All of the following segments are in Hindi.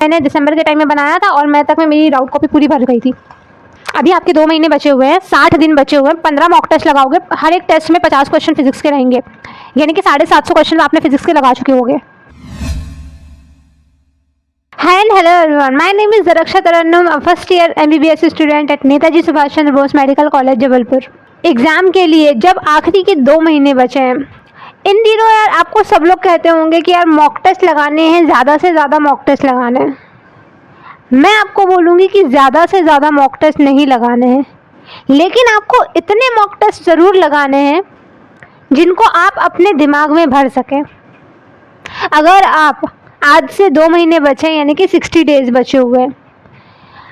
मैंने दिसंबर के टाइम में बनाया था और मई तक में मेरी डाउट कॉपी पूरी भर गई थी। अभी आपके 2 महीने बचे हुए हैं, 60 दिन बचे हुए हैं, 15 मॉक टेस्ट लगाओगे, हर एक टेस्ट में 50 क्वेश्चन फिजिक्स के रहेंगे, यानी कि 750 क्वेश्चन आपने फिजिक्स के लगा चुके होंगे। Hi and hello everyone, my name is Daraksha Tarannum, a first year MBBS student at Netaji Subhash Chandra Bose medical college Jabalpur. Exam के लिए जब आखिरी के 2 महीने बचे हैं, इन दिनों यार आपको सब लोग कहते होंगे कि यार मॉक टेस्ट लगाने हैं, ज़्यादा से ज़्यादा मॉक टेस्ट लगाने हैं। मैं आपको बोलूँगी कि ज़्यादा से ज़्यादा मॉक टेस्ट नहीं लगाने हैं, लेकिन आपको इतने मॉक टेस्ट ज़रूर लगाने हैं जिनको आप अपने दिमाग में भर सकें। अगर आप आज से 2 महीने बचे हैं, यानी कि 60 डेज़ बचे हुए हैं,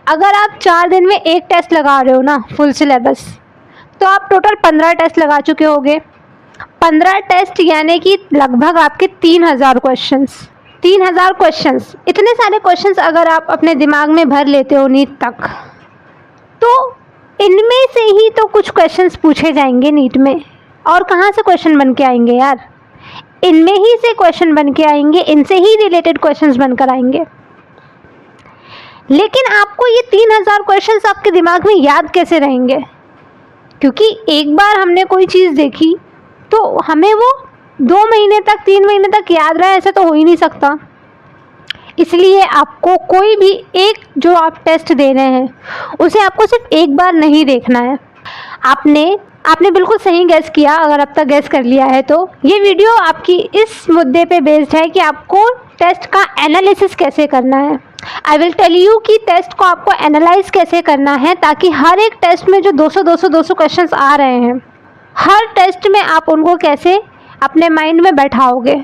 अगर आप 4 दिन में एक टेस्ट लगा रहे हो ना फुल सिलेबस, तो आप टोटल 15 टेस्ट लगा चुके होंगे। 15 टेस्ट यानी कि लगभग आपके 3000 क्वेश्चंस। 3000 क्वेश्चंस, इतने सारे क्वेश्चंस अगर आप अपने दिमाग में भर लेते हो नीट तक, तो इनमें से ही तो कुछ क्वेश्चंस पूछे जाएंगे नीट में। और कहाँ से क्वेश्चन बन के आएंगे यार? इनमें ही से क्वेश्चन बन के आएंगे, इनसे ही रिलेटेड क्वेश्चंस बनकर आएंगे। लेकिन आपको ये 3000 क्वेश्चंस आपके दिमाग में याद कैसे रहेंगे? क्योंकि एक बार हमने कोई चीज़ देखी तो हमें वो 2 महीने तक, 3 महीने तक याद रहा, ऐसा तो हो ही नहीं सकता। इसलिए आपको कोई भी एक जो आप टेस्ट दे रहे हैं उसे आपको सिर्फ एक बार नहीं देखना है। आपने बिल्कुल सही गैस किया, अगर अब तक गैस कर लिया है तो। ये वीडियो आपकी इस मुद्दे पे बेस्ड है कि आपको टेस्ट का एनालिसिस कैसे करना है। आई विल टेल यू कि टेस्ट को आपको एनालाइज कैसे करना है, ताकि हर एक टेस्ट में जो 200 क्वेश्चंस आ रहे हैं, हर टेस्ट में आप उनको कैसे अपने माइंड में बैठाओगे,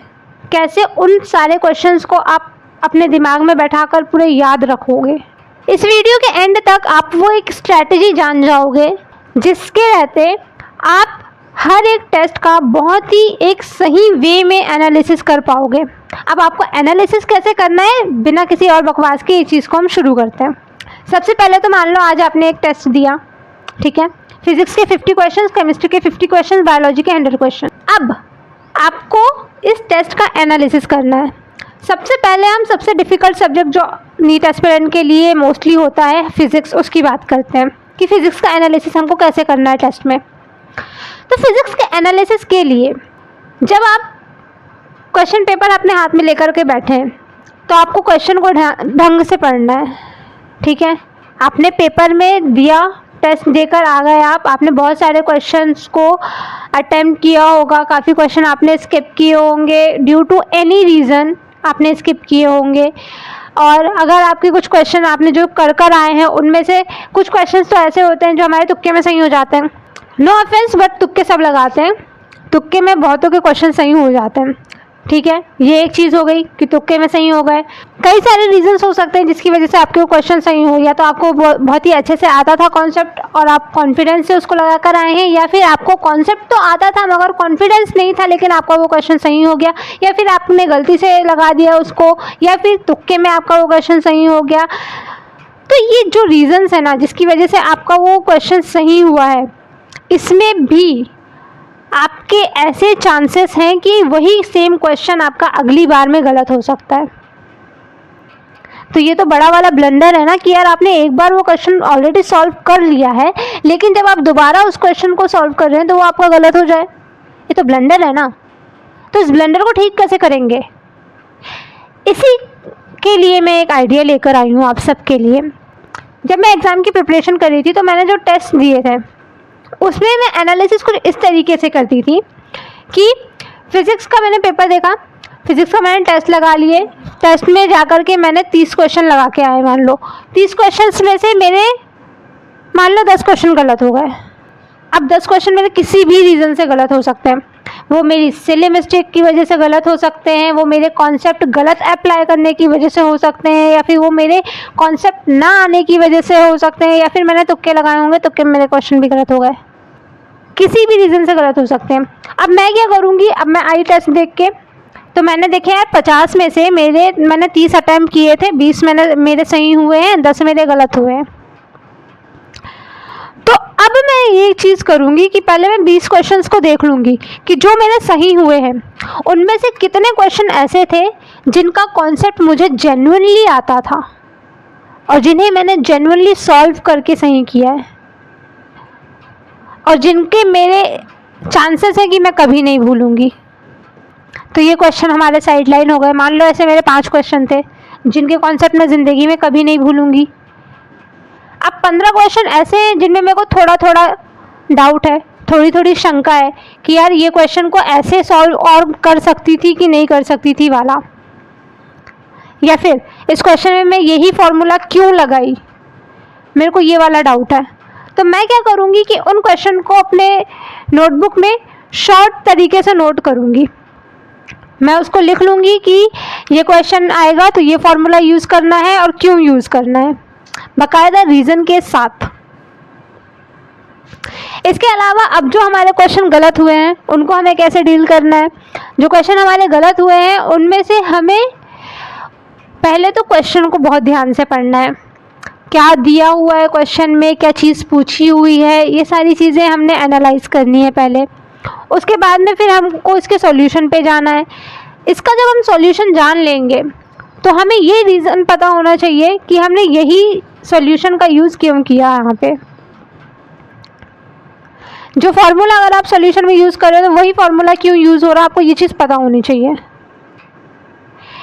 कैसे उन सारे क्वेश्चंस को आप अपने दिमाग में बैठाकर पूरे याद रखोगे। इस वीडियो के एंड तक आप वो एक स्ट्रैटेजी जान जाओगे जिसके रहते आप हर एक टेस्ट का बहुत ही एक सही वे में एनालिसिस कर पाओगे। अब आपको एनालिसिस कैसे करना है, बिना किसी और बकवास के इस चीज़ को हम शुरू करते हैं। सबसे पहले तो मान लो आज आपने एक टेस्ट दिया, ठीक है, फिजिक्स के 50 क्वेश्चन, केमिस्ट्री के 50 क्वेश्चन, बायोलॉजी के 100 क्वेश्चन। अब आपको इस टेस्ट का एनालिसिस करना है। सबसे पहले हम सबसे डिफ़िकल्ट सब्जेक्ट जो नीट एस्पिरेंट के लिए मोस्टली होता है फिज़िक्स, उसकी बात करते हैं कि फ़िज़िक्स का एनालिसिस हमको कैसे करना है टेस्ट में। तो फिज़िक्स के एनालिसिस के लिए जब आप क्वेश्चन पेपर अपने हाथ में लेकर के बैठे हैं, तो आपको क्वेश्चन को ढंग से पढ़ना है, ठीक है। आपने पेपर में दिया, टेस्ट देकर आ गए आपने बहुत सारे क्वेश्चंस को अटेम्प्ट किया होगा, काफ़ी क्वेश्चन आपने स्किप किए होंगे, ड्यू टू एनी रीज़न आपने स्किप किए होंगे। और अगर आपके कुछ क्वेश्चन आपने जो कर आए हैं, उनमें से कुछ क्वेश्चंस तो ऐसे होते हैं जो हमारे तुक्के में सही हो जाते हैं। नो ऑफेंस, बट तुक्के सब लगाते हैं, तुक्के में बहुतों के क्वेश्चन सही हो जाते हैं, ठीक है। ये एक चीज़ हो गई कि तुक्के में सही हो गए। कई सारे रीजंस हो सकते हैं जिसकी वजह से आपके वो क्वेश्चन सही हो, या तो आपको बहुत ही अच्छे से आता था कॉन्सेप्ट और आप कॉन्फिडेंस से उसको लगा कर आए हैं, या फिर आपको कॉन्सेप्ट तो आता था मगर कॉन्फिडेंस नहीं था, लेकिन आपका वो क्वेश्चन सही हो गया, या फिर आपने गलती से लगा दिया उसको, या फिर तुक्के में आपका वो क्वेश्चन सही हो गया। तो ये जो रीजंस है ना जिसकी वजह से आपका वो क्वेश्चन सही हुआ है, इसमें भी आपके ऐसे चांसेस हैं कि वही सेम क्वेश्चन आपका अगली बार में गलत हो सकता है। तो ये तो बड़ा वाला ब्लंडर है ना कि यार आपने एक बार वो क्वेश्चन ऑलरेडी सॉल्व कर लिया है, लेकिन जब आप दोबारा उस क्वेश्चन को सॉल्व कर रहे हैं तो वो आपका गलत हो जाए। ये तो ब्लंडर है ना। तो इस ब्लंडर को ठीक कैसे करेंगे, इसी के लिए मैं एक आइडिया लेकर आई हूँ आप सबके लिए। जब मैं एग्ज़ाम की प्रिपरेशन कर रही थी तो मैंने जो टेस्ट दिए थे उसमें मैं एनालिसिस कुछ इस तरीके से करती थी कि फ़िज़िक्स का मैंने पेपर देखा, फ़िज़िक्स का मैंने टेस्ट लगा लिए, टेस्ट में जाकर के मैंने 30 क्वेश्चन लगा के आए, मान लो 30 क्वेश्चंस में से मेरे मान लो 10 क्वेश्चन गलत हो गए। अब 10 क्वेश्चन मेरे किसी भी रीज़न से गलत हो सकते हैं। वो मेरी सिली मिस्टेक की वजह से गलत हो सकते हैं, वो मेरे कॉन्सेप्ट गलत अप्लाई करने की वजह से हो सकते हैं, या फिर वो मेरे कॉन्सेप्ट ना आने की वजह से हो सकते हैं, या फिर मैंने तुक्के लगाए होंगे, तुक्के में मेरे क्वेश्चन भी गलत हो गए। किसी भी रीज़न से गलत हो सकते हैं। अब मैं क्या करूँगी, अब मैं आई टेस्ट देख के तो मैंने देखे यार 50 में से मैंने 30 अटैम्प्ट किए थे, 20 मेरे सही हुए हैं, 10 मेरे गलत हुए हैं। तो अब मैं ये चीज़ करूँगी कि पहले मैं 20 क्वेश्चंस को देख लूँगी कि जो मेरे सही हुए हैं उनमें से कितने क्वेश्चन ऐसे थे जिनका कॉन्सेप्ट मुझे जेन्युइनली आता था और जिन्हें मैंने जेन्युइनली सॉल्व करके सही किया है और जिनके मेरे चांसेस हैं कि मैं कभी नहीं भूलूँगी। तो ये क्वेश्चन हमारे साइडलाइन हो गए। मान लो ऐसे मेरे 5 क्वेश्चन थे जिनके कॉन्सेप्ट मैं ज़िंदगी में कभी नहीं भूलूँगी। अब 15 क्वेश्चन ऐसे हैं जिनमें मेरे को थोड़ा थोड़ा डाउट है, थोड़ी थोड़ी शंका है कि यार ये क्वेश्चन को ऐसे सॉल्व और कर सकती थी कि नहीं कर सकती थी वाला, या फिर इस क्वेश्चन में मैं यही फॉर्मूला क्यों लगाई, मेरे को ये वाला डाउट है। तो मैं क्या करूँगी कि उन क्वेश्चन को अपने नोटबुक में शॉर्ट तरीके से नोट करूँगी। मैं उसको लिख लूँगी कि ये क्वेश्चन आएगा तो ये फॉर्मूला यूज़ करना है और क्यों यूज़ करना है, बाकायदा रीज़न के साथ। इसके अलावा अब जो हमारे क्वेश्चन गलत हुए हैं उनको हमें कैसे डील करना है। जो क्वेश्चन हमारे गलत हुए हैं उनमें से हमें पहले तो क्वेश्चन को बहुत ध्यान से पढ़ना है, क्या दिया हुआ है क्वेश्चन में, क्या चीज़ पूछी हुई है, ये सारी चीज़ें हमने एनालाइज करनी है पहले। उसके बाद में फिर हमको इसके सॉल्यूशन पे जाना है। इसका जब हम सॉल्यूशन जान लेंगे तो हमें ये रीज़न पता होना चाहिए कि हमने यही सॉल्यूशन का यूज़ क्यों किया यहाँ पे। जो फार्मूला अगर आप सॉल्यूशन में यूज़ कर रहे हो तो वही फार्मूला क्यों यूज़ हो रहा है, आपको ये चीज़ पता होनी चाहिए।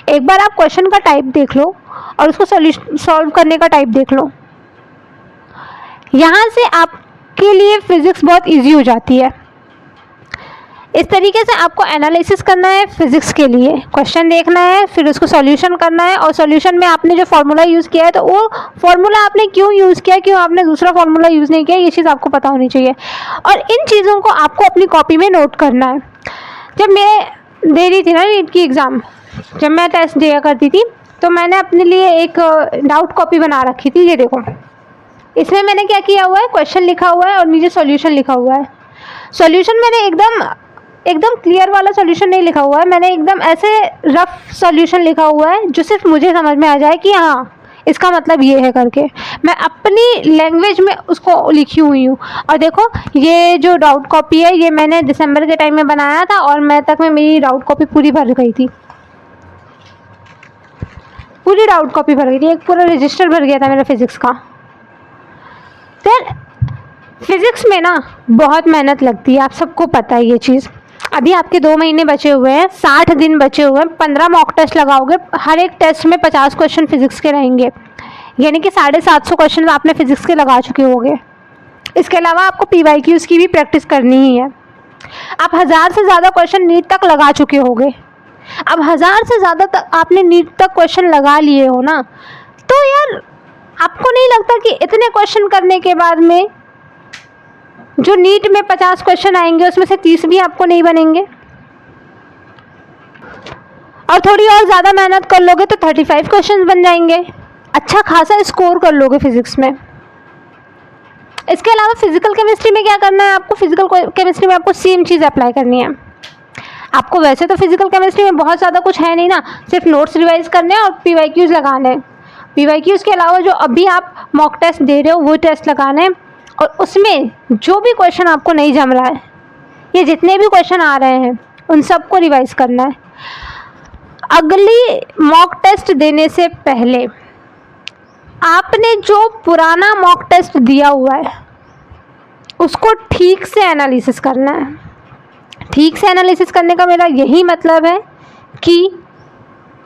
एक बार आप क्वेश्चन का टाइप देख लो और उसको सॉल्व करने का टाइप देख लो, यहाँ से आपके लिए फिज़िक्स बहुत इजी हो जाती है। इस तरीके से आपको एनालिसिस करना है फिज़िक्स के लिए, क्वेश्चन देखना है, फिर उसको सॉल्यूशन करना है और सॉल्यूशन में आपने जो फार्मूला यूज़ किया है तो वो फार्मूला आपने क्यों यूज़ किया, क्यों आपने दूसरा फार्मूला यूज़ नहीं किया, ये चीज़ आपको पता होनी चाहिए। और इन चीज़ों को आपको अपनी कॉपी में नोट करना है। जब मैं दे रही थी ना नीट की एग्ज़ाम, जब मैं टेस्ट दिया करती थी तो मैंने अपने लिए एक डाउट कॉपी बना रखी थी। ये देखो, इसमें मैंने क्या किया हुआ है, क्वेश्चन लिखा हुआ है और नीचे सॉल्यूशन लिखा हुआ है। सॉल्यूशन मैंने एकदम क्लियर वाला सॉल्यूशन नहीं लिखा हुआ है, मैंने एकदम ऐसे रफ सॉल्यूशन लिखा हुआ है जो सिर्फ मुझे समझ में आ जाए कि हाँ इसका मतलब ये है करके। मैं अपनी लैंग्वेज में उसको लिखी हुई हूँ। और देखो ये जो डाउट कॉपी है ये मैंने दिसंबर के टाइम में बनाया था और मई तक में मेरी डाउट कॉपी पूरी भर गई थी, पूरी डाउट कॉपी भर गई थी, एक पूरा रजिस्टर भर गया था मेरा फिज़िक्स का। फिर फिज़िक्स में ना बहुत मेहनत लगती है, आप सबको पता है ये चीज़। अभी आपके 2 महीने बचे हुए हैं, 60 दिन बचे हुए हैं, 15 मॉक टेस्ट लगाओगे, हर एक टेस्ट में 50 क्वेश्चन फिज़िक्स के रहेंगे, यानी कि 750 क्वेश्चन आपने फिज़िक्स के लगा चुके होंगे। इसके अलावा आपको PYQs की भी प्रैक्टिस करनी ही है। आप 1000 से ज़्यादा क्वेश्चन नीट तक लगा चुके होंगे। अब 1000 से ज़्यादा तक आपने नीट तक क्वेश्चन लगा लिए हो ना, तो यार आपको नहीं लगता कि इतने क्वेश्चन करने के बाद में जो नीट में 50 क्वेश्चन आएंगे उसमें से 30 भी आपको नहीं बनेंगे? और थोड़ी और ज़्यादा मेहनत कर लोगे तो 35 क्वेश्चन बन जाएंगे, अच्छा खासा स्कोर कर लोगे फिज़िक्स में। इसके अलावा फिज़िकल केमिस्ट्री में क्या करना है आपको, फिज़िकल केमिस्ट्री में आपको सेम चीज़ अप्लाई करनी है। आपको वैसे तो फिज़िकल केमिस्ट्री में बहुत ज़्यादा कुछ है नहीं ना, सिर्फ नोट्स रिवाइज करने और PYQs लगाने हैं। PYQs के अलावा जो अभी आप मॉक टेस्ट दे रहे हो वो टेस्ट लगाने हैं और उसमें जो भी क्वेश्चन आपको नहीं जम रहा है, ये जितने भी क्वेश्चन आ रहे हैं उन सबको रिवाइज करना है। अगली मॉक टेस्ट देने से पहले आपने जो पुराना मॉक टेस्ट दिया हुआ है उसको ठीक से एनालिसिस करना है। ठीक से एनालिसिस करने का मेरा यही मतलब है कि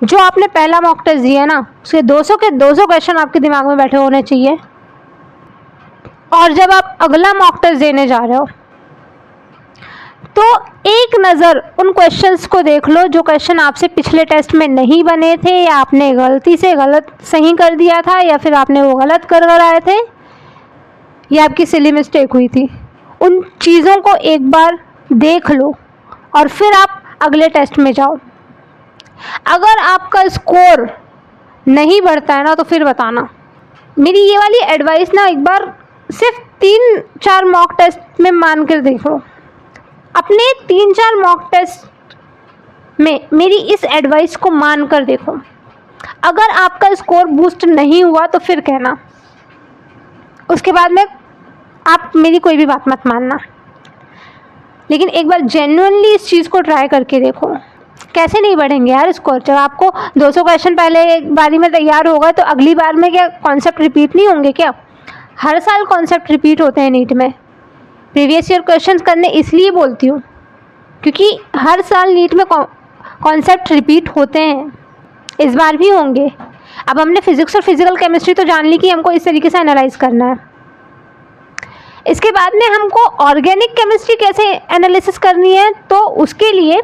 जो आपने पहला मॉक टेस्ट दिया है ना उसके 200 के 200 क्वेश्चन आपके दिमाग में बैठे होने चाहिए। और जब आप अगला मॉक टेस्ट देने जा रहे हो तो एक नज़र उन क्वेश्चंस को देख लो जो क्वेश्चन आपसे पिछले टेस्ट में नहीं बने थे, या आपने गलती से सही कर दिया था, या फिर आपने वो गलत कर आए थे, या आपकी सिली मिस्टेक हुई थी। उन चीज़ों को एक बार देख लो और फिर आप अगले टेस्ट में जाओ। अगर आपका स्कोर नहीं बढ़ता है ना तो फिर बताना। मेरी ये वाली एडवाइस ना एक बार सिर्फ 3-4 मॉक टेस्ट में मान कर देखो। अपने 3-4 मॉक टेस्ट में मेरी इस एडवाइस को मान कर देखो। अगर आपका स्कोर बूस्ट नहीं हुआ तो फिर कहना। उसके बाद में आप मेरी कोई भी बात मत मानना, लेकिन एक बार जेन्युइनली इस चीज़ को ट्राई करके देखो। कैसे नहीं बढ़ेंगे यार स्कोर? जब आपको 200 क्वेश्चन पहले एक बारी में तैयार होगा तो अगली बार में क्या कॉन्सेप्ट रिपीट नहीं होंगे क्या? हर साल कॉन्सेप्ट रिपीट होते हैं नीट में। प्रीवियस ईयर क्वेश्चंस करने इसलिए बोलती हूँ क्योंकि हर साल नीट में कॉन्सेप्ट रिपीट होते हैं, इस बार भी होंगे। अब हमने फिजिक्स और फिजिकल केमिस्ट्री तो जान ली कि हमको इस तरीके से एनालाइज करना है। इसके बाद में हमको ऑर्गेनिक केमिस्ट्री कैसे एनालिसिस करनी है, तो उसके लिए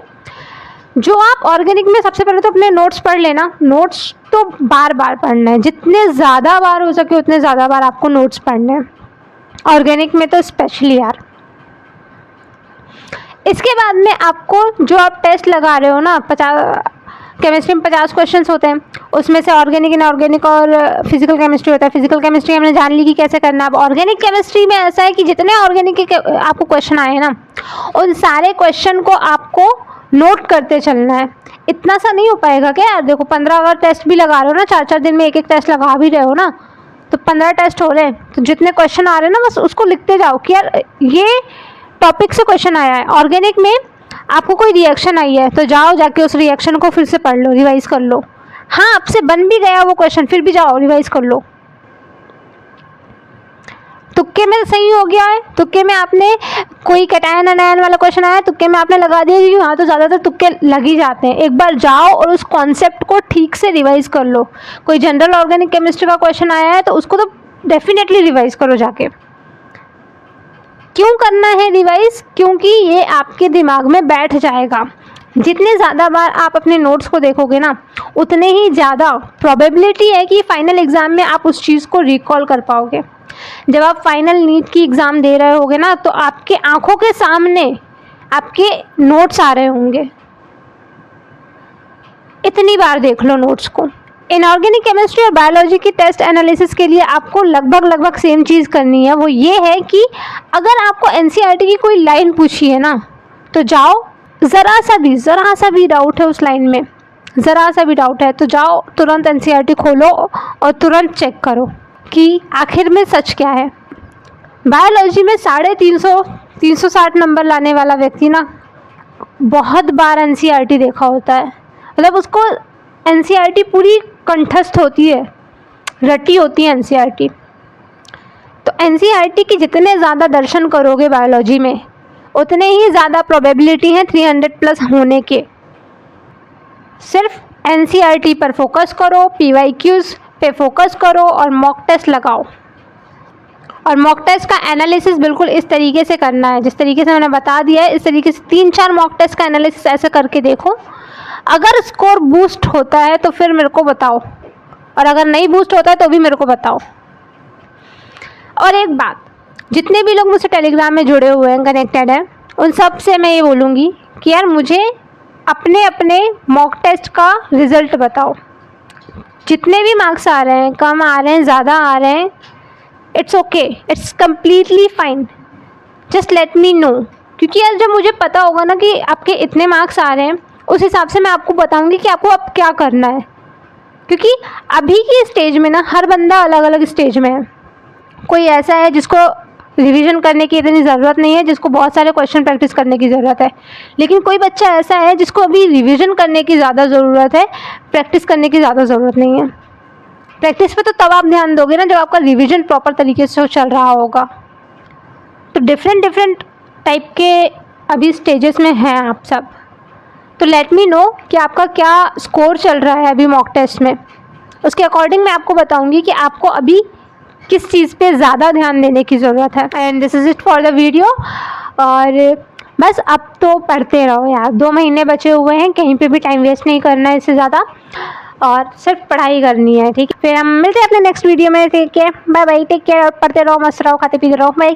जो आप ऑर्गेनिक में सबसे पहले तो अपने नोट्स पढ़ लेना। नोट्स तो बार बार पढ़ना है, जितने ज़्यादा बार हो सके उतने ज़्यादा बार आपको नोट्स पढ़ने हैं, ऑर्गेनिक में तो स्पेशली यार। इसके बाद में आपको जो आप टेस्ट लगा रहे हो ना, 50 केमिस्ट्री में 50 क्वेश्चंस होते हैं, उसमें से ऑर्गेनिक, इनऑर्गेनिक और फिजिकल केमिस्ट्री होता है। फिजिकल केमिस्ट्री हमने जान ली कि कैसे करना है। अब ऑर्गेनिक केमिस्ट्री में ऐसा है कि जितने ऑर्गेनिक के आपको क्वेश्चन आए ना, उन सारे क्वेश्चन को आपको नोट करते चलना है। इतना सा नहीं हो पाएगा क्या यार? देखो 15 अगर टेस्ट भी लगा रहे हो ना, 4-4 दिन में एक टेस्ट लगा भी रहे हो ना, तो 15 टेस्ट हो रहे हैं, तो जितने क्वेश्चन आ रहे हैं ना बस उसको लिखते जाओ कि यार ये टॉपिक से क्वेश्चन आया है। ऑर्गेनिक में आपको कोई रिएक्शन आई है तो जाओ जाके उस रिएक्शन को फिर से पढ़ लो, रिवाइज कर लो। हाँ, आपसे बन भी गया वो क्वेश्चन, फिर भी जाओ रिवाइज कर लो। तुक्के में सही हो गया है, तुक्के में आपने कोई कैटायन अनायन वाला क्वेश्चन आया, तुक्के में आपने लगा दिया कि हाँ, तो ज़्यादातर तुक्के लग ही जाते हैं। एक बार जाओ और उस कॉन्सेप्ट को ठीक से रिवाइज कर लो। कोई जनरल ऑर्गेनिक केमिस्ट्री का क्वेश्चन आया है तो उसको तो डेफिनेटली रिवाइज करो जाके। क्यों करना है रिवाइज? क्योंकि ये आपके दिमाग में बैठ जाएगा। जितने ज़्यादा बार आप अपने नोट्स को देखोगे ना, उतने ही ज़्यादा प्रोबेबिलिटी है कि फाइनल एग्ज़ाम में आप उस चीज़ को रिकॉल कर पाओगे। जब आप फाइनल नीट की एग्ज़ाम दे रहे होगे ना, तो आपके आंखों के सामने आपके नोट्स आ रहे होंगे। इतनी बार देख लो नोट्स को। इनऑर्गेनिक केमिस्ट्री और बायोलॉजी की टेस्ट एनालिसिस के लिए आपको लगभग सेम चीज़ करनी है। वो ये है कि अगर आपको एनसीईआरटी की कोई लाइन पूछी है ना, तो जाओ, ज़रा सा भी डाउट है उस लाइन में, ज़रा सा भी डाउट है तो जाओ तुरंत एनसीईआरटी खोलो और तुरंत चेक करो कि आखिर में सच क्या है। बायोलॉजी में 360 नंबर लाने वाला व्यक्ति ना बहुत बार एनसीईआरटी देखा होता है, मतलब उसको एनसीईआरटी पूरी कंठस्थ होती है, रटी होती है एनसीईआरटी। तो एनसीईआरटी की जितने ज़्यादा दर्शन करोगे बायोलॉजी में, उतने ही ज़्यादा प्रोबेबिलिटी है 300 प्लस होने के। सिर्फ एनसीईआरटी पर फोकस करो, पीवाईक्यूज़ पे फोकस करो और मॉक टेस्ट लगाओ। और मॉक टेस्ट का एनालिसिस बिल्कुल इस तरीके से करना है जिस तरीके से मैंने बता दिया है। इस तरीके से 3-4 मॉक टेस्ट का एनालिसिस ऐसे करके देखो। अगर स्कोर बूस्ट होता है तो फिर मेरे को बताओ, और अगर नहीं बूस्ट होता है तो भी मेरे को बताओ। और एक बात, जितने भी लोग मुझसे टेलीग्राम में जुड़े हुए हैं, कनेक्टेड हैं, उन सब से मैं ये बोलूँगी कि यार मुझे अपने अपने मॉक टेस्ट का रिज़ल्ट बताओ। जितने भी मार्क्स आ रहे हैं, कम आ रहे हैं, ज़्यादा आ रहे हैं, it's okay, it's completely fine, just let me know. क्योंकि यार जब मुझे पता होगा ना कि आपके इतने मार्क्स आ रहे हैं, उस हिसाब से मैं आपको बताऊंगी कि आपको अब क्या करना है। क्योंकि अभी की स्टेज में ना हर बंदा अलग अलग स्टेज में है। कोई ऐसा है जिसको रिवीजन करने की इतनी ज़रूरत नहीं है, जिसको बहुत सारे क्वेश्चन प्रैक्टिस करने की ज़रूरत है। लेकिन कोई बच्चा ऐसा है जिसको अभी रिवीजन करने की ज़्यादा ज़रूरत है, प्रैक्टिस करने की ज़्यादा ज़रूरत नहीं है। प्रैक्टिस पे तो तब आप ध्यान दोगे ना जब आपका रिवीजन प्रॉपर तरीके से चल रहा होगा। तो डिफरेंट टाइप के अभी स्टेजेस में हैं आप सब। तो लेट मी नो कि आपका क्या स्कोर चल रहा है अभी मॉक टेस्ट में। उसके अकॉर्डिंग मैं आपको बताऊंगी कि आपको अभी किस चीज़ पे ज़्यादा ध्यान देने की ज़रूरत है। And this is it for the video. और बस अब तो पढ़ते रहो यार, 2 महीने बचे हुए हैं, कहीं पे भी टाइम वेस्ट नहीं करना है इससे ज़्यादा, और सिर्फ पढ़ाई करनी है, ठीक है। फिर हम मिलते हैं अपने नेक्स्ट वीडियो में। Take care, bye bye, take care, और पढ़ते रहो, मस्त रहो, खाते पीते रहो, बाय।